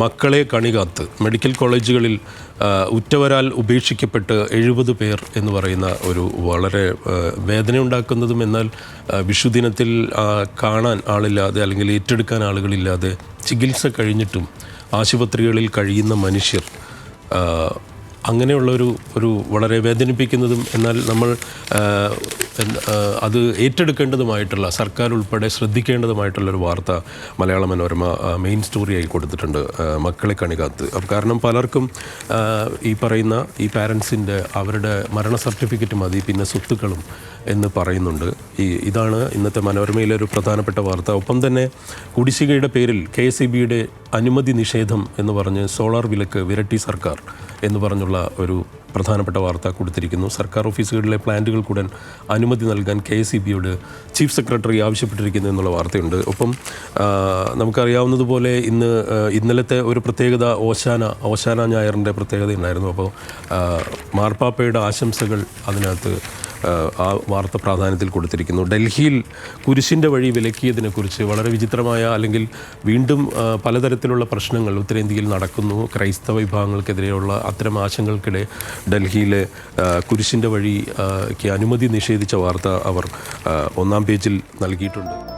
മക്കളെ കണികാത്ത് മെഡിക്കൽ കോളേജുകളിൽ ഉറ്റവരാൽ ഉപേക്ഷിക്കപ്പെട്ട് 70 പേർ എന്ന് പറയുന്ന ഒരു വളരെ വേദനയുണ്ടാക്കുന്നതും എന്നാൽ വിഷുദിനത്തിൽ കാണാൻ ആളില്ലാതെ അല്ലെങ്കിൽ ഏറ്റെടുക്കാൻ ആളുകളില്ലാതെ ചികിത്സ കഴിഞ്ഞിട്ടും ആശുപത്രികളിൽ കഴിയുന്ന മനുഷ്യർ അങ്ങനെയുള്ളൊരു വളരെ വേദനിപ്പിക്കുന്നതും എന്നാൽ നമ്മൾ അത് ഏറ്റെടുക്കേണ്ടതുമായിട്ടുള്ള സർക്കാർ ഉൾപ്പെടെ ശ്രദ്ധിക്കേണ്ടതുമായിട്ടുള്ളൊരു വാർത്ത മലയാള മനോരമ മെയിൻ സ്റ്റോറിയായി കൊടുത്തിട്ടുണ്ട്, മക്കളെ കണികാത്ത്. കാരണം പലർക്കും ഈ പറയുന്ന ഈ പാരൻസിൻ്റെ അവരുടെ മരണ സർട്ടിഫിക്കറ്റ് മതി, പിന്നെ സ്വത്തുക്കളും എന്ന് പറയുന്നുണ്ട്. ഇതാണ് ഇന്നത്തെ മനോരമയിലെ ഒരു പ്രധാനപ്പെട്ട വാർത്ത. ഒപ്പം തന്നെ കുടിശ്ശികയുടെ പേരിൽ KSEBയുടെ അനുമതി നിഷേധം എന്ന് പറഞ്ഞ് സോളാർ വിലക്ക് വിരട്ടി സർക്കാർ എന്ന് പറഞ്ഞുള്ള ഒരു പ്രധാനപ്പെട്ട വാർത്ത കൊടുത്തിരിക്കുന്നു. സർക്കാർ ഓഫീസുകളിലെ പ്ലാന്റുകൾക്കുടൻ അനുമതി നൽകാൻ KSEBയോട് ചീഫ് സെക്രട്ടറി ആവശ്യപ്പെട്ടിരിക്കുന്നു എന്നുള്ള വാർത്തയുണ്ട്. ഒപ്പം നമുക്കറിയാവുന്നതുപോലെ ഇന്നലത്തെ ഒരു പ്രത്യേകത ഓശാന ഞായറിൻ്റെ പ്രത്യേകത ഉണ്ടായിരുന്നു. അപ്പോൾ മാർപ്പാപ്പയുടെ ആശംസകൾ അതിനകത്ത് ആ വാർത്ത പ്രാധാന്യത്തിൽ കൊടുത്തിരിക്കുന്നു. ഡൽഹിയിൽ കുരിശിൻ്റെ വഴി വിലക്കിയതിനെക്കുറിച്ച് വളരെ വിചിത്രമായ അല്ലെങ്കിൽ വീണ്ടും പലതരത്തിലുള്ള പ്രശ്നങ്ങൾ ഉത്തരേന്ത്യയിൽ നടക്കുന്നു. ക്രൈസ്തവ വിഭാഗങ്ങൾക്കെതിരെയുള്ള അത്തരം ആശങ്കകൾക്കിടെ ഡൽഹിയിലെ കുരിശിൻ്റെ വഴിക്ക് അനുമതി നിഷേധിച്ച വാർത്ത അവർ ഒന്നാം പേജിൽ നൽകിയിട്ടുണ്ട്.